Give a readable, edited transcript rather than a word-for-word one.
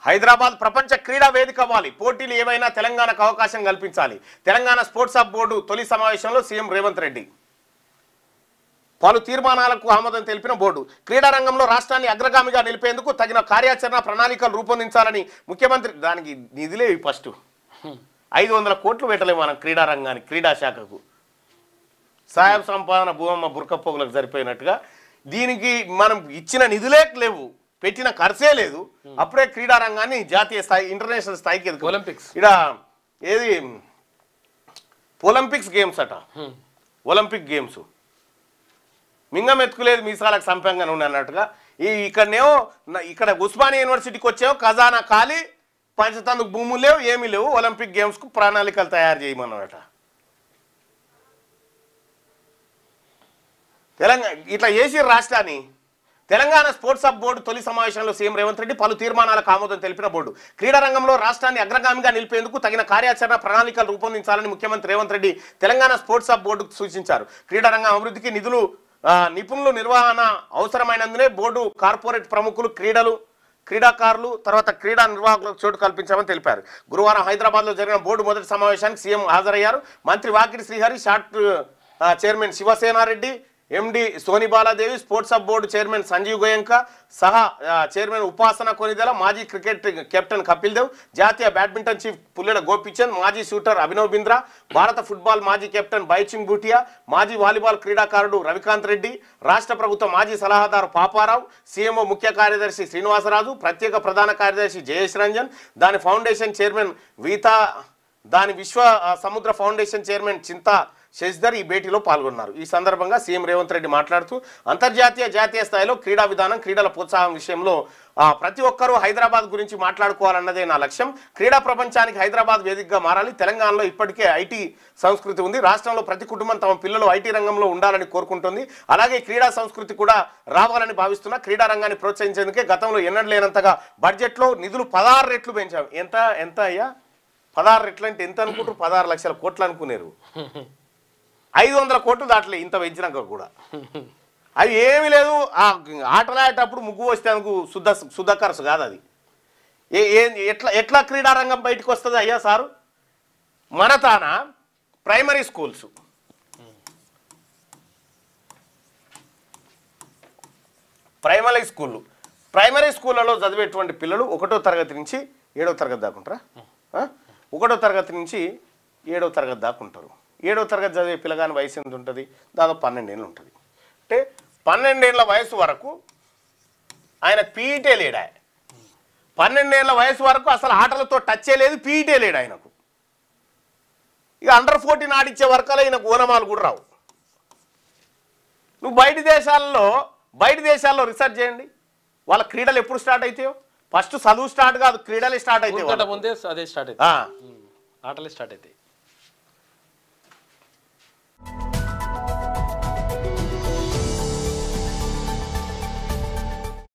హైదరాబాద్ ప్రపంచ క్రీడా వేదిక అవ్వాలి, పోటీలు ఏవైనా తెలంగాణకు అవకాశం కల్పించాలి. తెలంగాణ స్పోర్ట్స్ హబ్ బోర్డు తొలి సమావేశంలో సీఎం రేవంత్ రెడ్డి. పలు తీర్మానాలకు ఆమోదం తెలిపిన బోర్డు. క్రీడా రంగంలో రాష్ట్రాన్ని అగ్రగామిగా నిలిపేందుకు తగిన కార్యాచరణ ప్రణాళికలు రూపొందించాలని ముఖ్యమంత్రి. దానికి నిధులే ఫస్ట్ 500 కోట్లు పెట్టలేము మనం క్రీడా రంగానికి, క్రీడా శాఖకు. సాయం సంపాదన భూమమ్మ బురకపోగులకు సరిపోయినట్టుగా దీనికి మనం ఇచ్చిన నిధులే లేవు, పెట్టిన ఖర్చే లేదు. అప్పుడే క్రీడా రంగాన్ని జాతీయ స్థాయి, ఇంటర్నేషనల్ స్థాయికి ఎదుగు. ఒలింపిక్స్ ఇక్కడ ఏది ఒలింపిక్స్ గేమ్స్ అట, ఒలింపిక్ గేమ్స్ మింగం ఎత్తుకులేదు మీసాలకు సంపంగా ఉండి అన్నట్టుగా. ఇక్కడనేమో ఇక్కడ ఉస్మానియా యూనివర్సిటీకి వచ్చేవో ఖజానా ఖాళీ, పంచతందుకు భూములు లేవు, ఏమీ లేవు. ఒలింపిక్ గేమ్స్కు ప్రణాళికలు తయారు చేయమన్నట. తెలంగాణ ఇట్లా చేసి రాష్ట్రాన్ని. తెలంగాణ స్పోర్ట్స్ హబ్ బోర్డు తొలి సమావేశంలో సీఎం రేవంత్ రెడ్డి పలు తీర్మానాలకు ఆమోదం తెలిపిన బోర్డు. క్రీడా రంగంలో రాష్ట్రాన్ని అగ్రగామిగా నిలిపేందుకు తగిన కార్యాచరణ ప్రణాళికలు రూపొందించాలని ముఖ్యమంత్రి రేవంత్ రెడ్డి తెలంగాణ స్పోర్ట్స్ హబ్ బోర్డుకు సూచించారు. క్రీడా రంగం అభివృద్ధికి నిధులు, నిపుణులు నిర్వహణ అవసరమైనందునే బోర్డు కార్పొరేట్ ప్రముఖులు, క్రీడాకారులు, తర్వాత క్రీడా నిర్వాహకులకు చోటు కల్పించామని తెలిపారు. గురువారం హైదరాబాద్లో జరిగిన బోర్డు మొదటి సమావేశానికి సీఎం హాజరయ్యారు. మంత్రి Vakiti Srihari, SATS chairman Shivasenareddy, MD Soni Baladevi, sports hub board chairman Sanjiv Goenka, సహా చైర్మన్ ఉపాసన కొనిదెల, మాజీ క్రికెట్ కెప్టెన్ కపిల్ దేవ్, జాతీయ బ్యాడ్మింటన్ చీఫ్ పుల్లెడ గోపిచంద్, మాజీ షూటర్ అభినవ్ బింద్రా, భారత ఫుట్బాల్ మాజీ కెప్టెన్ బైచింగ్ భూటియా, మాజీ వాలీబాల్ క్రీడాకారుడు రవికాంత్ రెడ్డి, రాష్ట్ర ప్రభుత్వ మాజీ సలహాదారు పాపారావు, సీఎంఓ ముఖ్య కార్యదర్శి శ్రీనివాసరాజు, ప్రత్యేక ప్రధాన కార్యదర్శి జయేష్ రంజన్, దాని ఫౌండేషన్ చైర్మన్ వీతా, దాని విశ్వ సముద్ర ఫౌండేషన్ చైర్మన్ చింతా శశిధర్ ఈ భేటీలో పాల్గొన్నారు. ఈ సందర్భంగా సీఎం రేవంత్ రెడ్డి మాట్లాడుతూ అంతర్జాతీయ, జాతీయ స్థాయిలో క్రీడా విధానం, క్రీడల ప్రోత్సాహం విషయంలో ప్రతి ఒక్కరూ హైదరాబాద్ గురించి మాట్లాడుకోవాలన్నదే నా లక్ష్యం. క్రీడా ప్రపంచానికి హైదరాబాద్ వేదికగా మారాలి. తెలంగాణలో ఇప్పటికే ఐటీ సంస్కృతి ఉంది. రాష్ట్రంలో ప్రతి కుటుంబం తమ పిల్లలు ఐటీ రంగంలో ఉండాలని కోరుకుంటుంది. అలాగే క్రీడా సంస్కృతి కూడా రావాలని భావిస్తున్నా. క్రీడా రంగాన్ని ప్రోత్సహించేందుకే గతంలో ఎన్నడూ లేనంతగా బడ్జెట్లో నిధులు 16 రెట్లు పెంచాం. ఎంత అయ్యా 16 రెట్లు అంటే ఎంత అనుకుంటారు? 16 లక్షల కోట్లు అనుకున్నారు. 500 కోట్లు దాటలే ఇంత పెంచినాక కూడా. అవి ఏమీ లేదు. ఆటలాడేటప్పుడు ముగ్గు వస్తే అందుకు శుద్ధ ఖర్చు కాదు అది. ఎట్లా క్రీడారంగం బయటకు వస్తుంది అయ్యా సారు? మన తాన ప్రైమరీ స్కూల్స్, ప్రైమరీ స్కూళ్ళలో చదివేటువంటి పిల్లలు 1వ తరగతి నుంచి 7వ తరగతి దాకా ఉంటారా? 1వ తరగతి నుంచి 7వ తరగతి దాకా ఉంటారు. 7వ తరగతి చదివే పిల్లగాని వయసు ఎంత ఉంటుంది? దాదాపు 12 ఏళ్ళు ఉంటుంది. అంటే 12 ఏళ్ళ వయసు వరకు ఆయన పీఈటే లేడు. 12 ఏళ్ళ వయసు వరకు అసలు ఆటలతో టచ్చే లేదు, పీఈటే లేడు ఆయనకు. ఇక అండర్ 14 ఆడిచ్చే వరకలే ఈయనకు ఓనమాలు కూడా రావు. నువ్వు బయట దేశాల్లో రీసెర్చ్ చేయండి. వాళ్ళ క్రీడలు ఎప్పుడు స్టార్ట్ అవుతాయో. ఫస్ట్ చదువు స్టార్ట్ కాదు, క్రీడలే స్టార్ట్ అవుతాయి. ముందే అదే స్టార్ట్ అవుతాయి, ఆటలే స్టార్ట్ అవుతాయి.